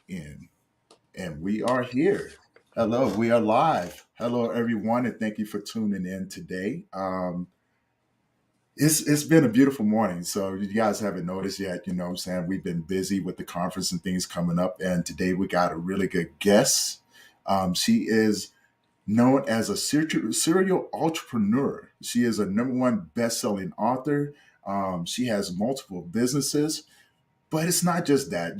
in, and we are here. Hello, we are live. Hello, everyone, and thank you for tuning in today. It's been a beautiful morning. So you guys haven't noticed yet, you know what I'm saying? We've been busy with the conference and things coming up, and today we got a really good guest. She is known as a serial entrepreneur. She is a number one best-selling author. She has multiple businesses, but it's not just that,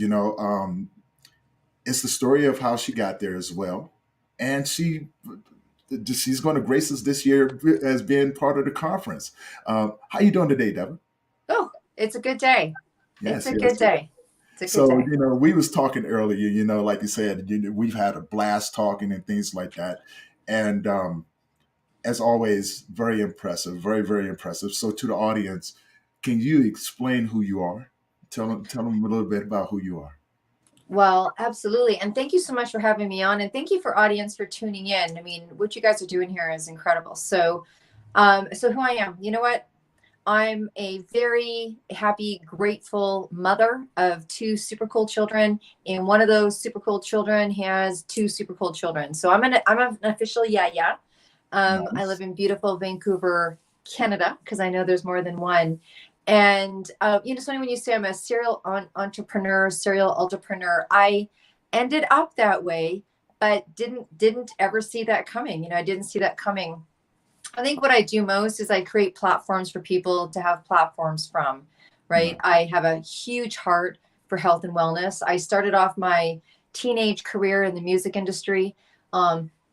it's the story of how she got there as well. And she's going to grace us this year as being part of the conference. How you doing today, Devin? Oh, it's a good day. It's Yes, a yes, good yes. day. It's a good So, day. we was talking earlier, like you said, we've had a blast talking and things like that. And as always, very impressive, very, very impressive. So to the audience, can you explain who you are? Tell them a little bit about who you are. Well, absolutely. And thank you so much for having me on. And thank you for audience for tuning in. I mean, what you guys are doing here is incredible. So who I am, you know what? I'm a very happy, grateful mother of two super cool children, and one of those super cool children has two super cool children. So I'm an official yeah. I live Nice. in beautiful Vancouver, Canada, because I know there's more than one. And it's funny when you say I'm a entrepreneur, serial entrepreneur. I ended up that way, but didn't ever see that coming. I didn't see that coming. I think what I do most is I create platforms for people to have platforms from, right? Right. I have a huge heart for health and wellness. I started off my teenage career in the music industry.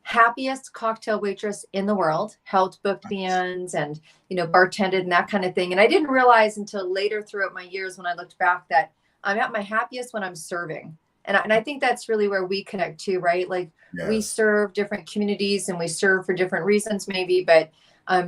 Happiest cocktail waitress in the world, helped book Nice. bands and, bartended and that kind of thing. And I didn't realize until later throughout my years when I looked back that I'm at my happiest when I'm serving. And I think that's really where we connect too, right? Like we Yes. serve different communities and we serve for different reasons maybe, but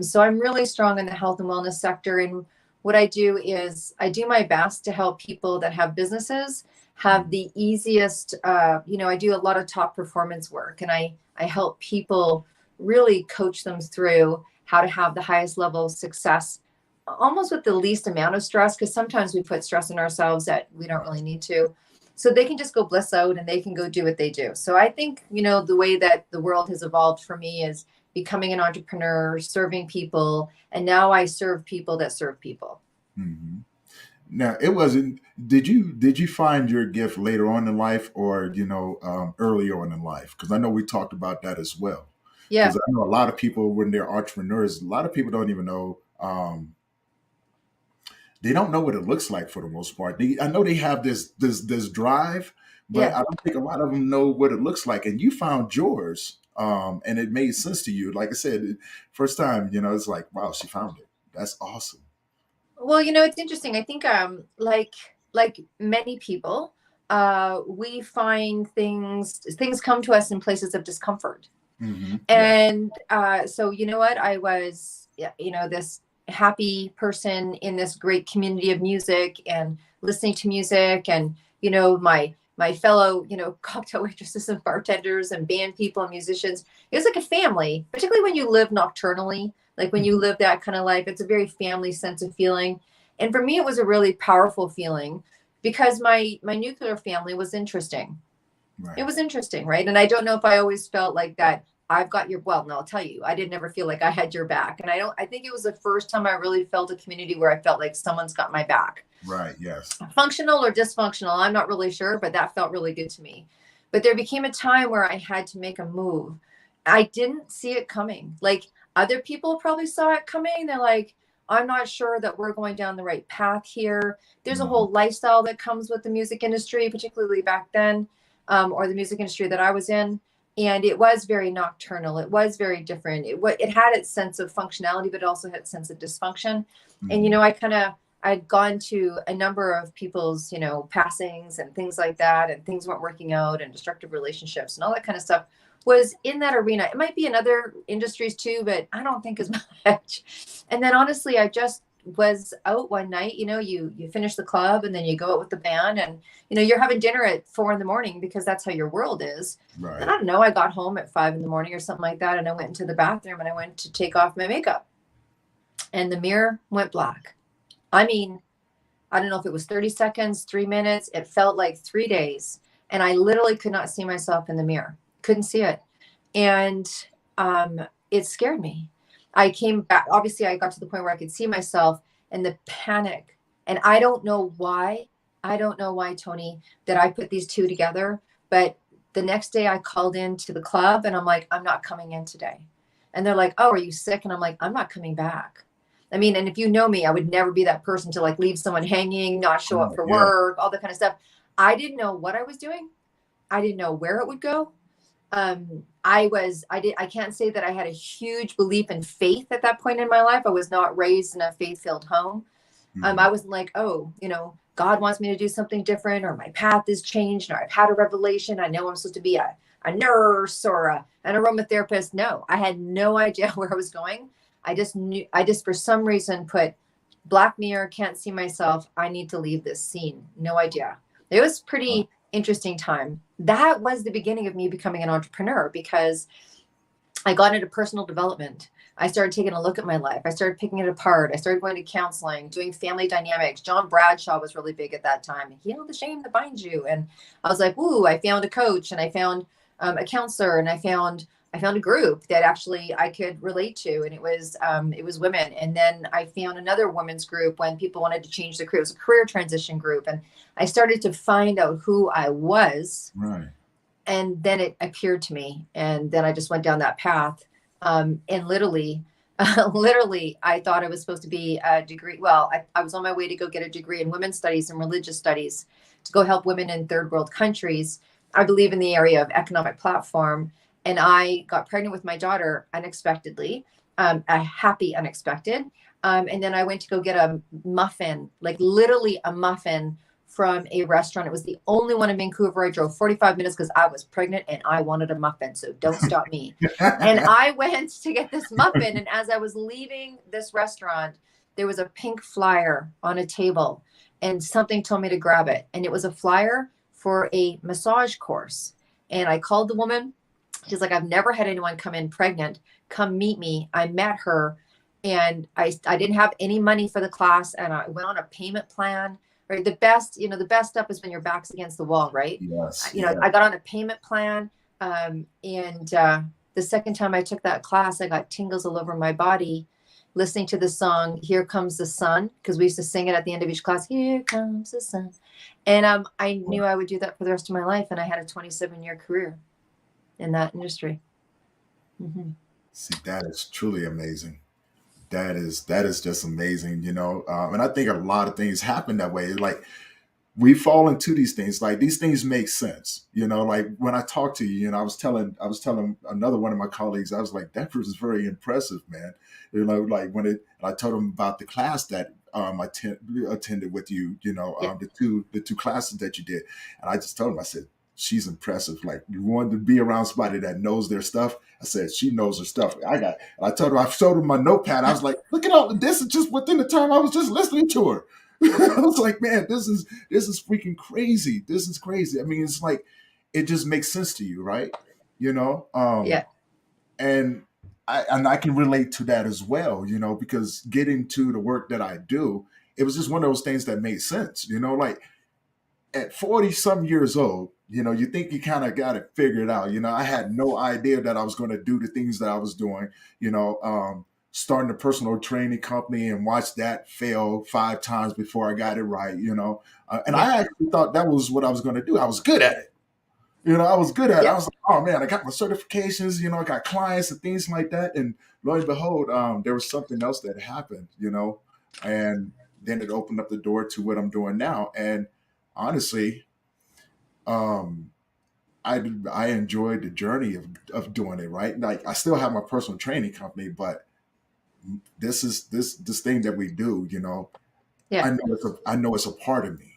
so I'm really strong in the health and wellness sector. And what I do is I do my best to help people that have businesses have Mm. the easiest, I do a lot of top performance work, and I help people really coach them through how to have the highest level of success almost with the least amount of stress, because sometimes we put stress on ourselves that we don't Right. really need to. So they can just go bliss out and they can go do what they do. So I think, the way that the world has evolved for me is becoming an entrepreneur, serving people, and now I serve people that serve people. Hmm. Now, it wasn't. Did you find your gift later on in life, or earlier on in life? Because I know we talked about that as well. Because Yeah. I know a lot of people when they're entrepreneurs, a lot of people don't even know. They don't know what it looks like for the most part. I know they have this drive, but Yeah. I don't think a lot of them know what it looks like. And you found yours, and it made sense to you. Like I said, first time, it's like, wow, she found it. That's awesome. Well, it's interesting. I think like many people, we find things come to us in places of discomfort. Hmm. Yeah. And so you know what? I was, yeah, this happy person in this great community of music and listening to music, and my fellow, cocktail waitresses and bartenders and band people and musicians. It was like a family, particularly when you live nocturnally, like when you Mhm. live that kind of life. It's a very family sense of feeling. And for me, it was a really powerful feeling because my nuclear family was interesting. It Right. was interesting, right? And I don't know if I always felt like that. I've got your, well, no, I'll tell you, I didn't ever feel like I had your back. And I think it was the first time I really felt a community where I felt like someone's got my back. Right. Yes. Functional or dysfunctional, I'm not really sure, but that felt really good to me. But there became a time where I had to make a move. I didn't see it coming. Like other people probably saw it coming. They're like, I'm not sure that we're going down the right path here. There's a Hmm. whole lifestyle that comes with the music industry, particularly back then, or the music industry that I was in. And it was very nocturnal. It was very different. It had its sense of functionality, but it also had its sense of dysfunction. And Hmm. I'd gone to a number of people's, passings and things like that, and things weren't working out, and destructive relationships and all that kind of stuff was in that arena. It might be in other industries too, but I don't think as much. And then honestly, I just was out one night. You finish the club and then you go out with the band, and you're having dinner at 4 in the morning because that's how your world is. And Right. I don't know, I got home at 5 in the morning or something like that, and I went into the bathroom and I went to take off my makeup, and the mirror went black. I mean, I don't know if it was 30 seconds, 3 minutes. It felt like 3 days. And I literally could not see myself in the mirror, couldn't see it. And it scared me. I came back, obviously I got to the point where I could see myself, and the panic. And I don't know why, Tony, that I put these two together. But the next day I called into the club and I'm like, I'm not coming in today. And they're like, oh, are you sick? And I'm like, I'm not coming back. I mean, and if you know me, I would never be that person to like leave someone hanging, not show up for Yeah. work, all that kind of stuff. I didn't know what I was doing. I didn't know where it would go. I can't say that I had a huge belief in faith at that point in my life. I was not raised in a faith-filled home. I wasn't like, oh, God wants me to do something different, or my path has changed, or I've had a revelation. I know I'm supposed to be a nurse or an aromatherapist. No, I had no idea where I was going. I just for some reason put black mirror, can't see myself. I need to leave this scene. No idea. It was pretty interesting time. That was the beginning of me becoming an entrepreneur, because I got into personal development. I started taking a look at my life. I started picking it apart. I started going to counseling, doing family dynamics. John Bradshaw was really big at that time. Heal the shame that binds you. And I was like, ooh, I found a coach, and I found a counselor, and I found a group that actually I could relate to. And it was women. And then I found another women's group when people wanted to change their career. It was a career transition group. And I started to find out who I was. Right. And then it appeared to me. And then I just went down that path. And literally, I thought I was supposed to be a degree. Well, I was on my way to go get a degree in women's studies and religious studies to go help women in third world countries. I believe in the area of economic platform. And I got pregnant with my daughter unexpectedly, a happy unexpected. And then I went to go get a muffin, like literally a muffin from a restaurant. It was the only one in Vancouver. I drove 45 minutes because I was pregnant and I wanted a muffin. So don't stop me. And I went to get this muffin. And as I was leaving this restaurant, there was a pink flyer on a table, and something told me to grab it. And it was a flyer for a massage course. And I called the woman. She's like, I've never had anyone come in pregnant. Come meet me. I met her, and I didn't have any money for the class. And I went on a payment plan. Right. The best stuff is when your back's against the wall, right? Yes. I got on a payment plan. And the second time I took that class, I got tingles all over my body listening to the song, Here Comes the Sun, because we used to sing it at the end of each class, Here Comes the Sun. And I knew I would do that for the rest of my life. And I had a 27-year career in that industry. Mm-hmm. See, that is truly amazing. That is just amazing, and I think a lot of things happen that way. Like, we fall into these things, like these things make sense, like when I talk to you, I was telling another one of my colleagues, I was like, that was very impressive, man. Like when I told him about the class that I attended with you, the two classes that you did. And I just told him, I said, she's impressive. Like, you wanted to be around somebody that knows their stuff. I said, she knows her stuff. I told her, I showed her my notepad. I was like, look at all this is just within the time I was just listening to her. I was like, man, this is freaking crazy. This is crazy. I mean, it's like, it just makes sense to you, right? Yeah. And I can relate to that as well, because getting to the work that I do, it was just one of those things that made sense, like at 40 some years old, you think you kind of got it figured out. I had no idea that I was going to do the things that I was doing, starting a personal training company and watch that fail 5 times before I got it right, and I actually thought that was what I was going to do. I was good at it. I was good at it. I was like, oh man, I got my certifications, I got clients and things like that. And lo and behold, there was something else that happened, and then it opened up the door to what I'm doing now. And honestly, I enjoyed the journey of doing it, right? Like, I still have my personal training company, but this thing that we do, Yeah. I know it's a part of me.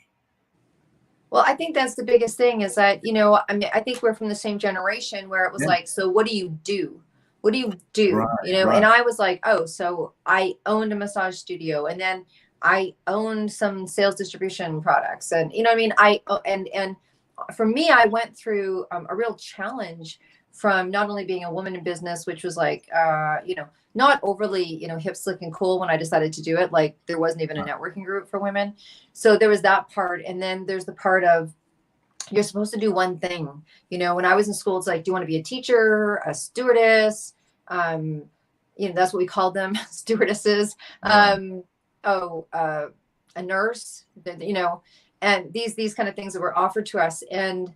Well, I think that's the biggest thing is that, I mean, I think we're from the same generation where it was Yeah. like, so what do you do? What do you do? Right, And I was like, oh, so I owned a massage studio, and then I owned some sales distribution products. And, I mean, and for me, I went through a real challenge from not only being a woman in business, which was like, not overly, hip, slick, and cool when I decided to do it. Like, there wasn't even a networking group for women. So there was that part. And then there's the part of you're supposed to do one thing. You know, when I was in school, it's like, do you want to be a teacher, a stewardess? You know, that's what we called them, stewardesses. Right. Oh, a nurse, you know, and these kind of things that were offered to us. And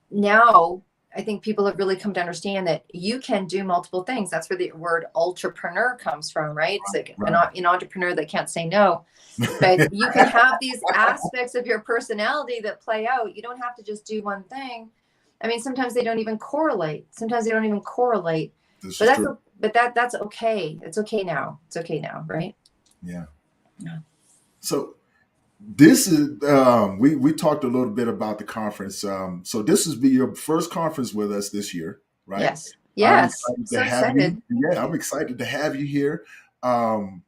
now I think people have really come to understand that you can do multiple things. That's where the word ultrapreneur comes from, right? It's like Right. an entrepreneur that can't say no. But you can have these aspects of your personality that play out. You don't have to just do one thing. I mean, sometimes they don't even correlate. Sometimes they don't even correlate. This But is that's true. that's okay. It's okay now. It's okay now, right? Yeah. Yeah. So this is we talked a little bit about the conference. So this is be your first conference with us this year, right? Yes. I'm Yes. excited to So have you. excited. Yeah, I'm excited to have you here. Um,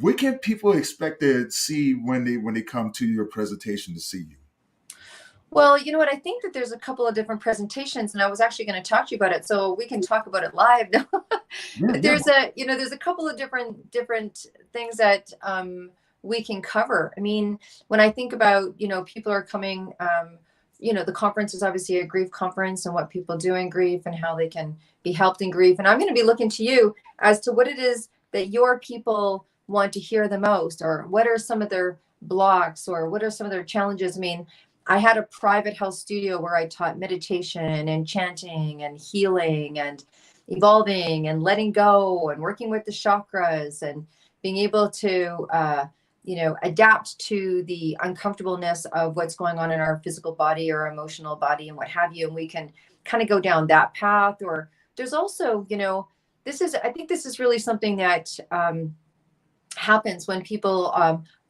what can people expect to see when they come to your presentation to see you? Well, you know what? I think that there's a couple of different presentations, and I was actually going to talk to you about it, so we can talk about it live. Yeah, But yeah. there's a couple of different things that we can cover. I mean, when I think about, you know, people are coming, you know, the conference is obviously a grief conference, and what people do in grief and how they can be helped in grief. And I'm going to be looking to you as to what it is that your people want to hear the most, or what are some of their blocks, or what are some of their challenges. I mean, I had a private health studio where I taught meditation and chanting and healing and evolving and letting go and working with the chakras and being able to, you know, adapt to the uncomfortableness of what's going on in our physical body or emotional body and what have you. And we can kind of go down that path. Or there's also, you know, I think this is really something that happens when people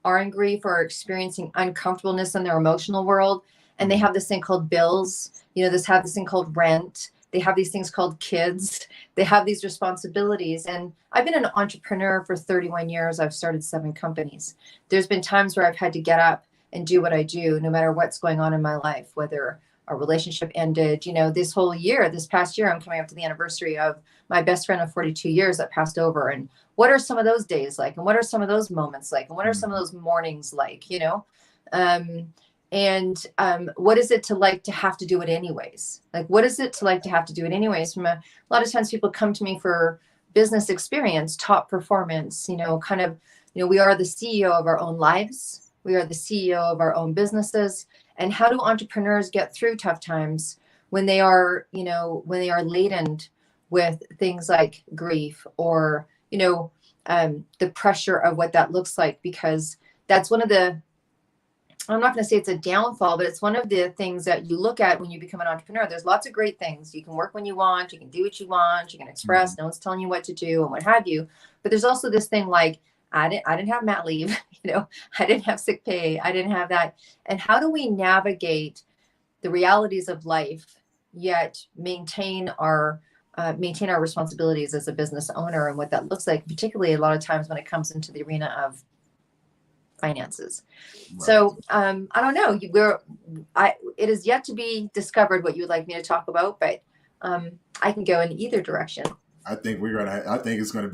are in grief or experiencing uncomfortableness in their emotional world, and they Mhm. have this thing called bills. You know, have this thing called rent. They have these things called kids. They have these responsibilities. And I've been an entrepreneur for 31 years. I've started 7 companies. There's been times where I've had to get up and do what I do, no matter what's going on in my life, whether a relationship ended. You know, this past year, I'm coming up to the anniversary of my best friend of 42 years that passed over. And what are some of those days like? And what are some of those moments like? And what are some of those mornings like, you know? What is it to like to have to do it anyways? Like, what is it to like to have to do it anyways? A lot of times people come to me for business experience, top performance, you know, kind of, you know, we are the CEO of our own lives. We are the CEO of our own businesses. And how do entrepreneurs get through tough times when they are, you know, when they are laden with things like grief, or, you know, the pressure of what that looks like? Because that's one of the, I'm not going to say it's a downfall, but it's one of the things that you look at when you become an entrepreneur. There's lots of great things. You can work when you want, you can do what you want, you can express, Mhm. no one's telling you what to do and what have you. But there's also this thing like, I didn't have mat leave, you know, I didn't have sick pay, I didn't have that. And how do we navigate the realities of life, yet maintain our responsibilities as a business owner, and what that looks like, particularly a lot of times when it comes into the arena of finances. Right. So I don't know. It is yet to be discovered what you would like me to talk about, but I can go in either direction. I think I think it's gonna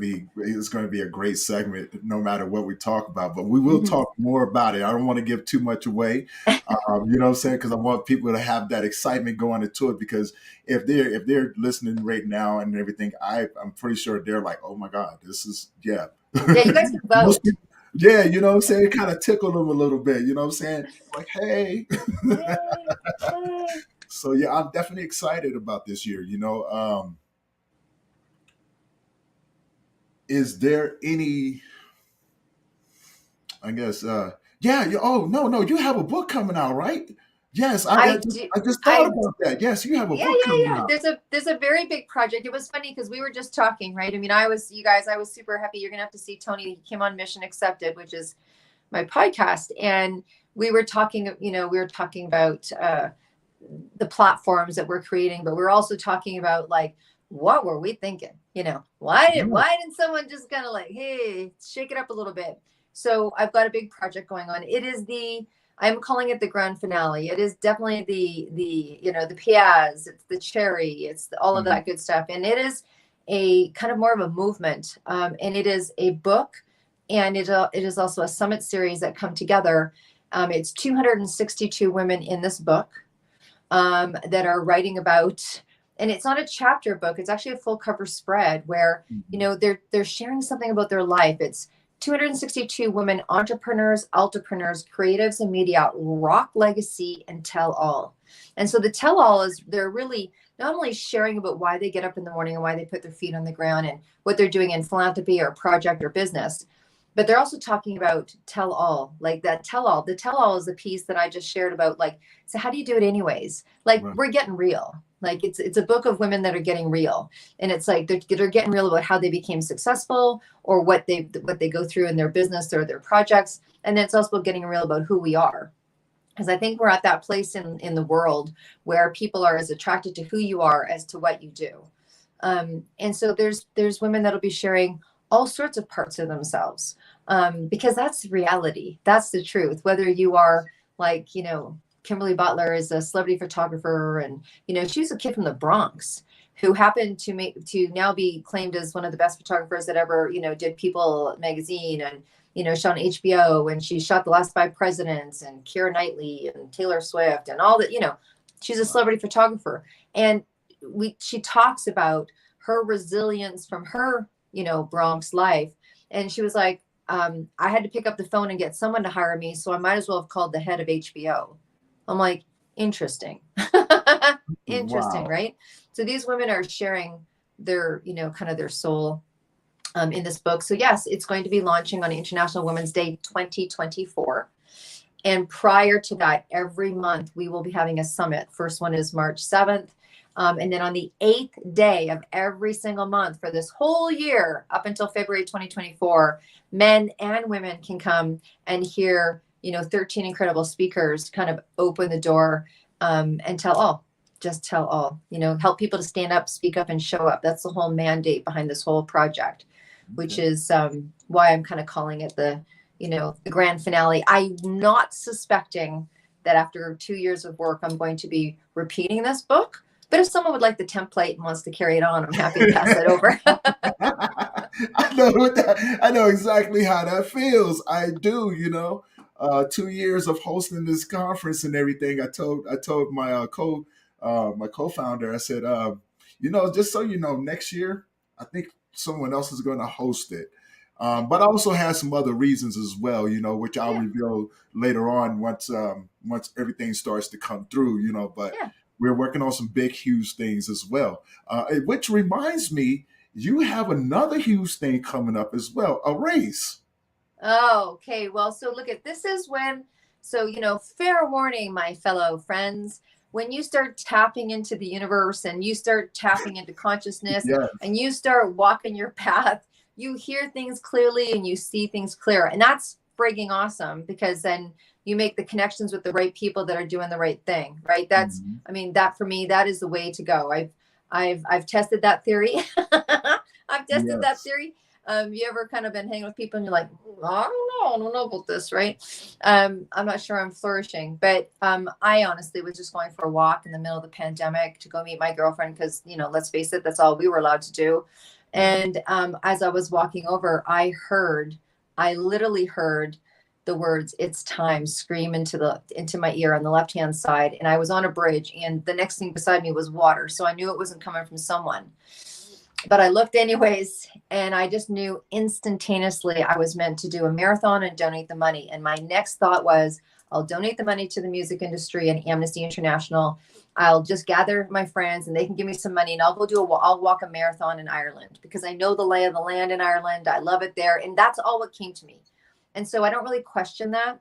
be a great segment, no matter what we talk about. But we will Mhm. talk more about it. I don't want to give too much away, you know what I'm saying? Because I want people to have that excitement going into it. Because if they're listening right now and everything, I'm pretty sure they're like, oh my god, this is yeah. Yeah, you guys can Most vote. people, yeah, you know what I'm saying? It kind of tickled them a little bit. You know what I'm saying? Like, hey. Yay! Yay! So yeah, I'm definitely excited about this year. Is there any, I guess, yeah, oh, no, you have a book coming out, right? Yes, I do. I just thought I about that. Yes, you have a Yeah, book coming yeah, yeah. out. There's a very big project. It was funny because we were just talking, right? I mean, I was super happy. You're gonna have to see Tony. He came on Mission Accepted, which is my podcast, and we were talking. You know, we were talking about the platforms that we're creating, but we're also talking about like, what were we thinking? You know, Yeah. why didn't someone just kind of like, hey, shake it up a little bit? So I've got a big project going on. I'm calling it the grand finale. It is definitely the you know, the piaz, it's the cherry, it's all of Mhm. that good stuff, and it is a kind of more of a movement, and it is a book, and it is also a summit series that come together. It's 262 women in this book that are writing about, and it's not a chapter book. It's actually a full cover spread where, you know, they're sharing something about their life. It's 262 women, entrepreneurs, ultrapreneurs, creatives, and media, rock legacy and tell all. And so the tell all is they're really not only sharing about why they get up in the morning and why they put their feet on the ground and what they're doing in philanthropy or project or business, but they're also talking about tell all, like that tell all. The tell all is the piece that I just shared about, like, so how do you do it anyways? Like, Right. we're getting real. Like, it's a book of women that are getting real, and it's like they're getting real about how they became successful or what they go through in their business or their projects, and then it's also getting real about who we are. Because I think we're at that place in the world where people are as attracted to who you are as to what you do. And so there's women that'll be sharing all sorts of parts of themselves, because that's reality. That's the truth. Whether you are like, you know, Kimberly Butler is a celebrity photographer, and, you know, she was a kid from the Bronx who happened to now be claimed as one of the best photographers that ever, you know, did People magazine, and, you know, shot on HBO, and she shot The Last Five Presidents and Keira Knightley and Taylor Swift and all that. You know, she's a celebrity photographer, and she talks about her resilience from her, you know, Bronx life. And she was like, I had to pick up the phone and get someone to hire me, so I might as well have called the head of HBO. I'm like, interesting. Interesting, Wow. right? So these women are sharing their, you know, kind of their soul in this book. So yes, it's going to be launching on International Women's Day 2024. And prior to that, every month we will be having a summit. First one is March 7th. And then on the 8th day of every single month for this whole year, up until February 2024, men and women can come and hear, you know, 13 incredible speakers kind of open the door and tell all. Just tell all, you know, help people to stand up, speak up, and show up. That's the whole mandate behind this whole project, which is why I'm kind of calling it the, you know, the grand finale. I'm not suspecting that after 2 years of work, I'm going to be repeating this book. But if someone would like the template and wants to carry it on, I'm happy to pass it over. I know exactly how that feels. I do, you know. 2 years of hosting this conference and everything. I told my co-founder, I said, you know, just so you know, next year I think someone else is going to host it. But I also had some other reasons as well, you know, which I'll Yeah. reveal later on once everything starts to come through, you know. But Yeah. we're working on some big, huge things as well. Which reminds me, you have another huge thing coming up as well, a race. Oh, okay. Well, so look at this is when, so, you know, fair warning, my fellow friends, when you start tapping into the universe and you start tapping into consciousness Yeah. and you start walking your path, you hear things clearly and you see things clear. And that's frigging awesome, because then you make the connections with the right people that are doing the right thing, right? That's, Mhm. I mean, that for me, that is the way to go. I've tested that theory. I've tested that Yes. theory. You ever kind of been hanging with people and you're like, I don't know about this, right? I'm not sure I'm flourishing, but I honestly was just going for a walk in the middle of the pandemic to go meet my girlfriend because, you know, let's face it, that's all we were allowed to do. And as I was walking over, I literally heard the words "It's time" scream into my ear on the left hand side, and I was on a bridge, and the next thing beside me was water, so I knew it wasn't coming from someone. But I looked anyways, and I just knew instantaneously I was meant to do a marathon and donate the money. And my next thought was, I'll donate the money to the music industry and Amnesty International. I'll just gather my friends and they can give me some money, and I'll walk a marathon in Ireland because I know the lay of the land in Ireland. I love it there. And that's all what came to me. And so I don't really question that.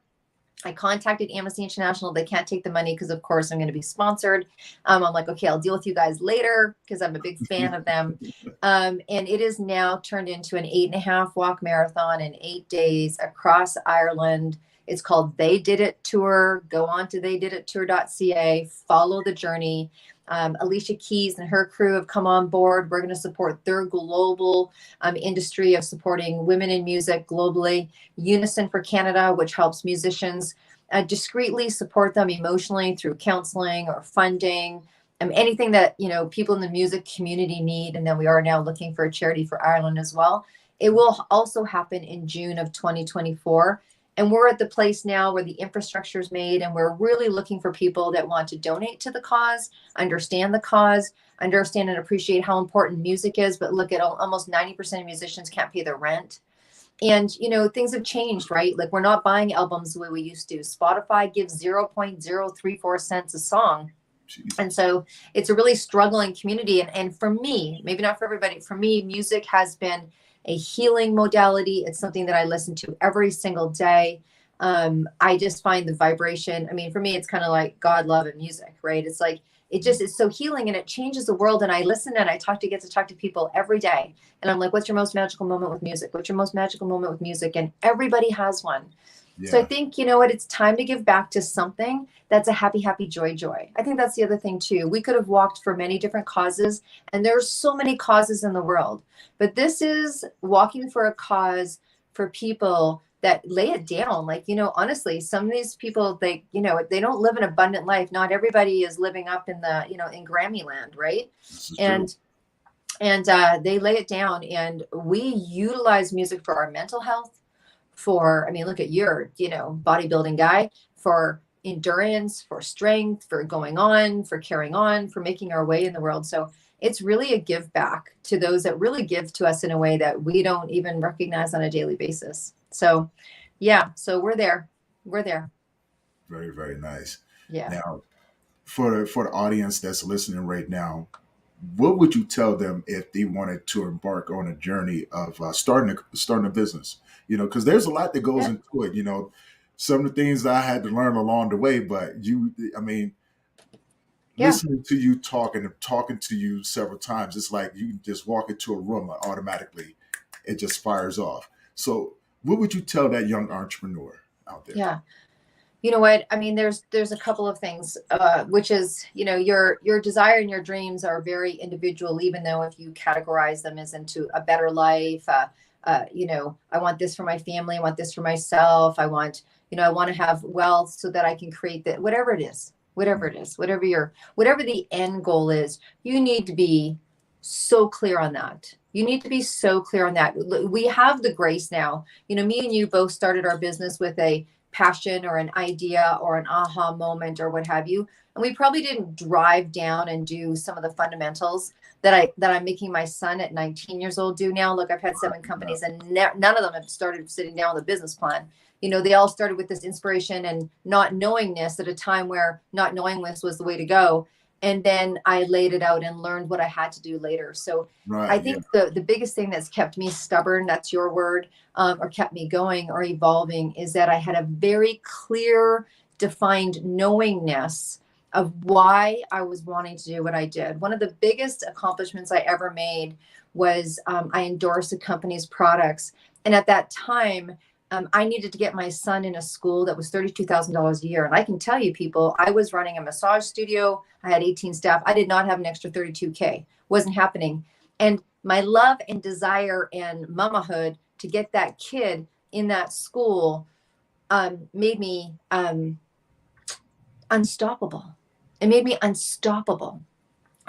I contacted Amnesty International. They can't take the money because, of course, I'm going to be sponsored. I'm like, okay, I'll deal with you guys later because I'm a big fan of them. And it is now turned into an 8.5 walk marathon in 8 days across Ireland. It's called They Did It Tour. Go on to theydidittour.ca. Follow the journey. Alicia Keys and her crew have come on board. We're going to support their global industry of supporting women in music globally. Unison for Canada, which helps musicians discreetly support them emotionally through counseling or funding, anything that, you know, people in the music community need. And then we are now looking for a charity for Ireland as well. It will also happen in June of 2024. And we're at the place now where the infrastructure is made, and we're really looking for people that want to donate to the cause, understand the cause, understand and appreciate how important music is. But look at almost 90% of musicians can't pay their rent. And, you know, things have changed, right? Like, we're not buying albums the way we used to. Spotify gives 0.034 cents a song. Jesus. And so it's a really struggling community. And for me, maybe not for everybody, for me, music has been a healing modality. It's something that I listen to every single day. I just find the vibration. I mean, for me, it's kind of like God, love, and music, right? It's like, it just is so healing, and it changes the world. And I listen and I get to talk to people every day. And I'm like, what's your most magical moment with music? What's your most magical moment with music? And everybody has one. Yeah. So I think, you know what, it's time to give back to something that's a happy, happy, joy, joy. I think that's the other thing too. We could have walked for many different causes, and there's so many causes in the world, but this is walking for a cause for people that lay it down. Like, you know, honestly, some of these people, they, you know, they don't live an abundant life. Not everybody is living up in the, you know, in Grammy land, right? And they lay it down, and we utilize music for our mental health, for, I mean, look at your, you know, bodybuilding guy, for endurance, for strength, for going on, for carrying on, for making our way in the world. So it's really a give back to those that really give to us in a way that we don't even recognize on a daily basis. So yeah, so we're there. We're there. Very, very nice. Yeah. Now, for the audience that's listening right now, what would you tell them if they wanted to embark on a journey of starting a business? You know, because there's a lot that goes into it. You know, some of the things that I had to learn along the way. But I mean, listening to you talking to you several times, it's like you can just walk into a room and automatically it just fires off. So, what would you tell that young entrepreneur out there? Yeah. You know what? I mean, there's a couple of things, which is, you know, your desire and your dreams are very individual, even though if you categorize them as into a better life, you know, I want this for my family, I want this for myself, I want, you know, I want to have wealth so that I can create that, whatever it is, whatever the end goal is, you need to be so clear on that. You need to be so clear on that. We have the grace now. You know, me and you both started our business with a passion or an idea or an aha moment or what have you. And we probably didn't drive down and do some of the fundamentals that I'm making my son at 19 years old do now. Look, I've had 7 companies, and none of them have started sitting down with a business plan. You know, they all started with this inspiration and not knowingness at a time where not knowingness was the way to go. And then I laid it out and learned what I had to do later. So I think the biggest thing that's kept me stubborn, that's your word, or kept me going or evolving, is that I had a very clear, defined knowingness of why I was wanting to do what I did. One of the biggest accomplishments I ever made was I endorsed a company's products. And at that time, I needed to get my son in a school that was $32,000 a year. And I can tell you, people, I was running a massage studio. I had 18 staff. I did not have an extra 32K. Wasn't happening. And my love and desire and mamahood to get that kid in that school made me unstoppable. It made me unstoppable.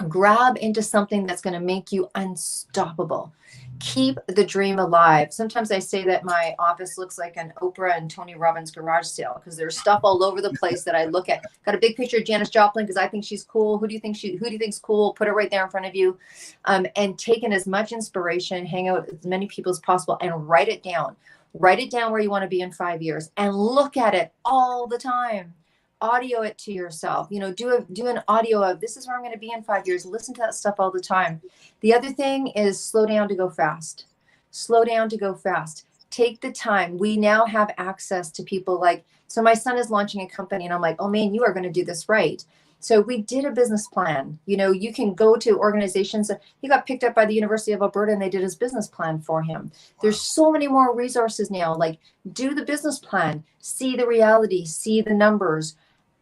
Grab into something that's going to make you unstoppable. Keep the dream alive. Sometimes I say that my office looks like an Oprah and Tony Robbins garage sale, because there's stuff all over the place that I look at. Got a big picture of Janis Joplin because I think she's cool. Who do you think's cool? Put it right there in front of you. And take in as much inspiration, hang out with as many people as possible, and write it down. Write it down where you want to be in 5 years, and look at it all the time. Audio it to yourself, you know, do an audio of, this is where I'm going to be in 5 years. Listen to that stuff all the time. The other thing is slow down to go fast. Slow down to go fast. Take the time. We now have access to people like, so my son is launching a company, and I'm like, oh man, you are going to do this right. So we did a business plan. You know, you can go to organizations. He got picked up by the University of Alberta, and they did his business plan for him. There's so many more resources now. Like, do the business plan, see the reality, see the numbers.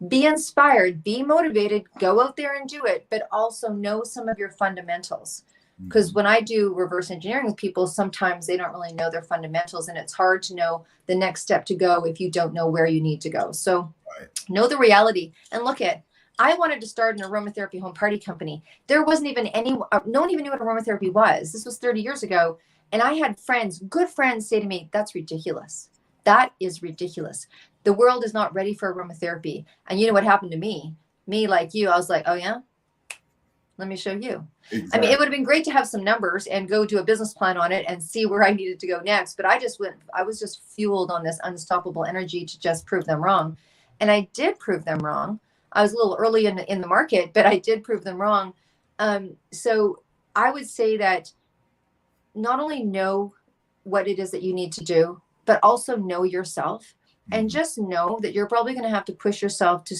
Be inspired, be motivated, go out there and do it, but also know some of your fundamentals. Because when I do reverse engineering with people, sometimes they don't really know their fundamentals, and it's hard to know the next step to go if you don't know where you need to go. So know the reality. And look at, I wanted to start an aromatherapy home party company. There wasn't even no one even knew what aromatherapy was. This was 30 years ago. And I had friends, good friends, say to me, that's ridiculous. That is ridiculous. The world is not ready for aromatherapy. And you know what happened to me? Me, like you, I was like, oh yeah, let me show you. Exactly. I mean, it would have been great to have some numbers and go do a business plan on it and see where I needed to go next. But I was just fueled on this unstoppable energy to just prove them wrong. And I did prove them wrong. I was a little early in the market, but I did prove them wrong. So I would say that not only know what it is that you need to do, but also know yourself, and just know that you're probably going to have to push yourself to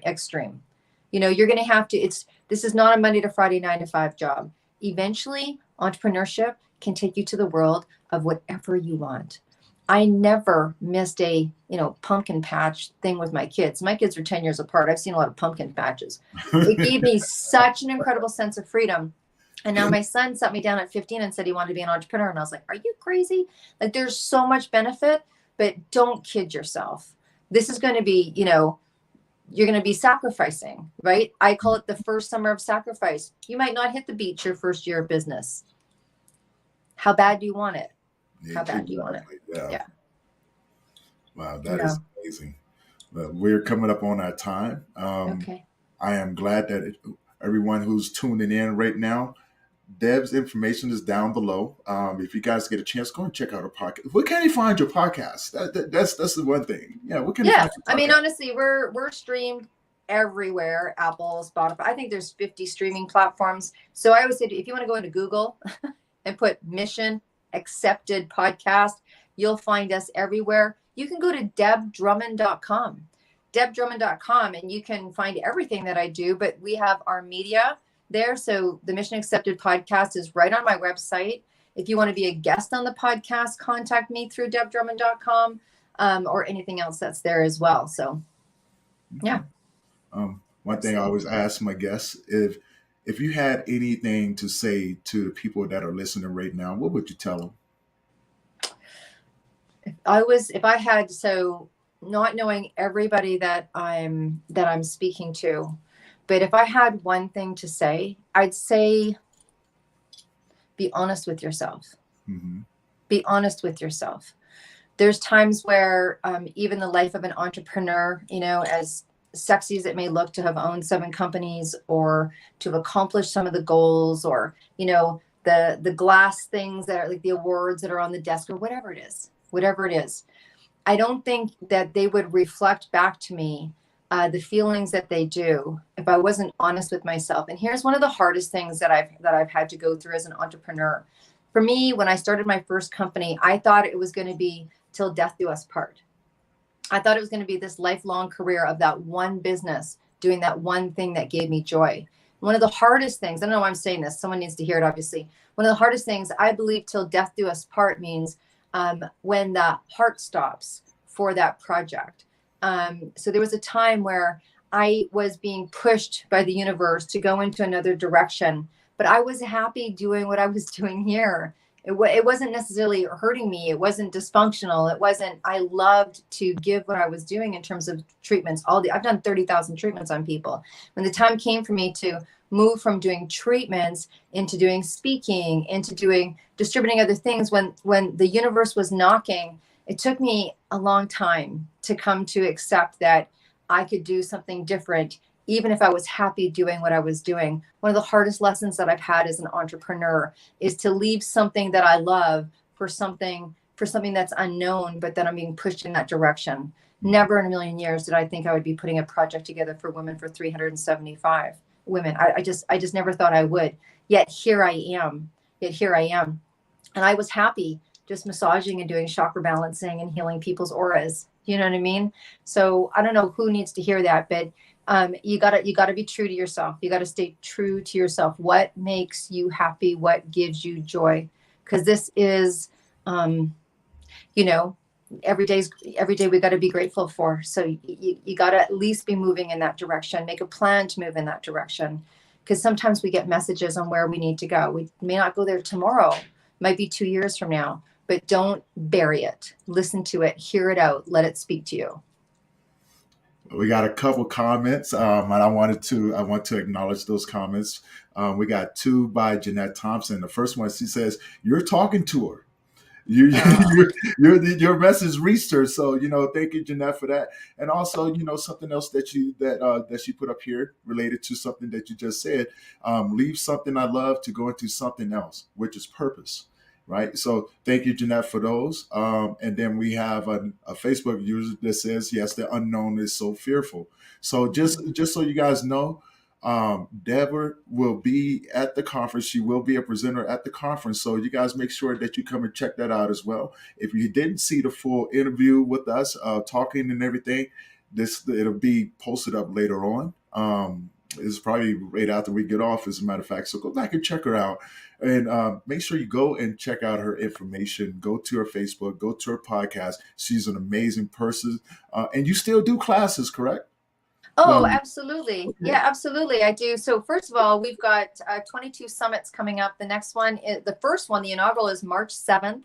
extreme. You know, you're going to have to, this is not a Monday to Friday 9 to 5 job. Eventually, entrepreneurship can take you to the world of whatever you want. I never missed a, pumpkin patch thing with my kids. My kids are 10 years apart. I've seen a lot of pumpkin patches. It gave me such an incredible sense of freedom. And now my son sat me down at 15 and said he wanted to be an entrepreneur. And I was like, are you crazy? Like, there's so much benefit, but don't kid yourself. This is going to be, you're going to be sacrificing, right? I call it the first summer of sacrifice. You might not hit the beach your first year of business. How bad do you want it? How bad do you want it? Yeah. Wow, that is amazing. But we're coming up on our time. Okay. I am glad that everyone who's tuning in right now, Deb's information is down below. If you guys get a chance, go and check out her podcast. Where can you find your podcast? That's the one thing. Yeah, where can you find your podcast? I mean, honestly, we're streamed everywhere. Apple, Spotify. I think there's 50 streaming platforms. So I always say, if you want to go into Google and put Mission Accepted Podcast, you'll find us everywhere. You can go to debdrummond.com. debdrummond.com, and you can find everything that I do, but we have our media there. So the Mission Accepted Podcast is right on my website. If you want to be a guest on the podcast, contact me through debdrummond.com, or anything else that's there as well. So, yeah. One thing I always ask my guests, if you had anything to say to the people that are listening right now, what would you tell them? Not knowing everybody that I'm speaking to, but if I had one thing to say, I'd say, be honest with yourself. Mm-hmm. Be honest with yourself. There's times where even the life of an entrepreneur, as sexy as it may look to have owned 7 companies or to have accomplished some of the goals, or, the glass things that are like the awards that are on the desk, or whatever it is. I don't think that they would reflect back to me the feelings that they do if I wasn't honest with myself. And here's one of the hardest things that I've had to go through as an entrepreneur. For me, when I started my first company, I thought it was going to be till death do us part. I thought it was going to be this lifelong career of that one business, doing that one thing that gave me joy. One of the hardest things, I don't know why I'm saying this, someone needs to hear it, obviously. One of the hardest things, I believe, till death do us part means when the heart stops for that project. So there was a time where I was being pushed by the universe to go into another direction, but I was happy doing what I was doing here. It wasn't necessarily hurting me. It wasn't dysfunctional. I loved to give what I was doing in terms of treatments. I've done 30,000 treatments on people. When the time came for me to move from doing treatments into doing speaking, into doing distributing other things, when the universe was knocking, it took me a long time to come to accept that I could do something different, even if I was happy doing what I was doing. One of the hardest lessons that I've had as an entrepreneur is to leave something that I love for something that's unknown, but that I'm being pushed in that direction. Never in a million years did I think I would be putting a project together for women for 375 women. I just never thought I would. Yet here I am. And I was happy just massaging and doing chakra balancing and healing people's auras. You know what I mean? So I don't know who needs to hear that, but you gotta be true to yourself. You gotta stay true to yourself. What makes you happy? What gives you joy? Because this is, every day we got to be grateful for. So you got to at least be moving in that direction. Make a plan to move in that direction. Because sometimes we get messages on where we need to go. We may not go there tomorrow. Might be 2 years from now. But don't bury it. Listen to it. Hear it out. Let it speak to you. We got a couple comments, and I want to acknowledge those comments. We got 2 by Jeanette Thompson. The first one, she says, "You're talking to her." You, Oh. your message reached her. So, thank you, Jeanette, for that. And also, something else that she put up here related to something that you just said. Leave something I love to go into something else, which is purpose. Right. So thank you, Jeanette, for those. And then we have a Facebook user that says, yes, the unknown is so fearful. So just so you guys know, Deborah will be at the conference. She will be a presenter at the conference. So you guys make sure that you come and check that out as well. If you didn't see the full interview with us, talking and everything, it'll be posted up later on. It's probably right after we get off, as a matter of fact. So go back and check her out. And make sure you go and check out her information. Go to her Facebook, go to her podcast. She's an amazing person. And you still do classes, correct? Oh, Well, absolutely. okay. Yeah, absolutely. I do. So first of all, we've got 22 summits coming up. The next one, the first one, the inaugural, is March 7th.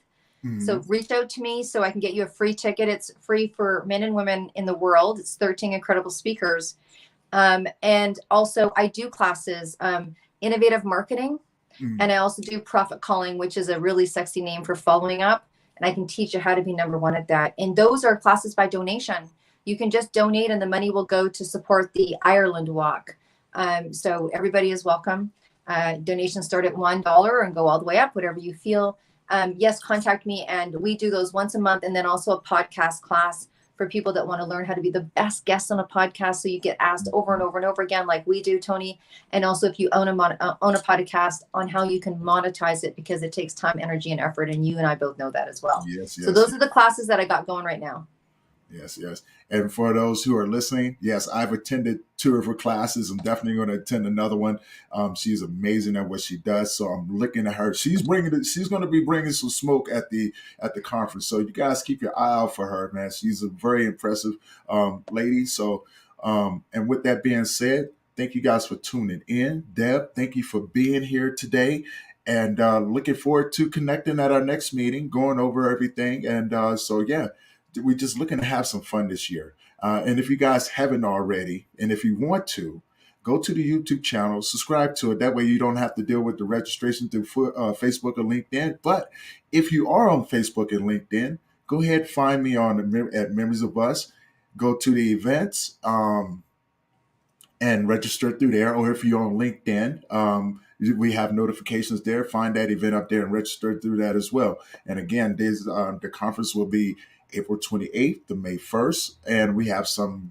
So Mhm. reach out to me so I can get you a free ticket. It's free for men and women in the world. It's 13 incredible speakers. And also I do classes, innovative marketing. And Mhm. I also do profit calling, which is a really sexy name for following up. And I can teach you how to be number one at that. And those are classes by donation. You can just donate and the money will go to support the Ireland walk. So everybody is welcome. Donations start at $1 and go all the way up, whatever you feel. Yes, contact me. And we do those once a month. And then also a podcast class for people that want to learn how to be the best guest on a podcast. So you get asked over and over and over again, like we do, Tony. And also if you own a podcast, on how you can monetize it, because it takes time, energy, and effort. And you and I both know that as well. Yes, So yes, those are the classes that I got going right now. yes, yes. And for those who are listening, yes, I've attended two of her classes. I'm definitely going to attend another one. She's amazing at what she does. So I'm looking at her. She's going to be bringing some smoke at the conference. So you guys keep your eye out for her, man. She's a very impressive lady. So, and with that being said, thank you guys for tuning in. Deb, thank you for being here today. And looking forward to connecting at our next meeting, going over everything. And so, yeah, we're just looking to have some fun this year. And if you guys haven't already, and if you want to, go to the YouTube channel, subscribe to it. That way you don't have to deal with the registration through Facebook or LinkedIn. But if you are on Facebook and LinkedIn, go ahead, find me at Memories of Us. Go to the events. And register through there. Or if you're on LinkedIn, we have notifications there. Find that event up there and register through that as well. And again, the conference will be April 28th to May 1st. And we have some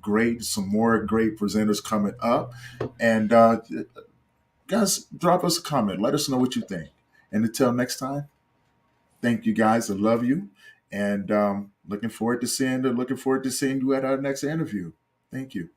more great presenters coming up. And guys, drop us a comment. Let us know what you think. And until next time, thank you guys. I love you. And looking forward to seeing you at our next interview. Thank you.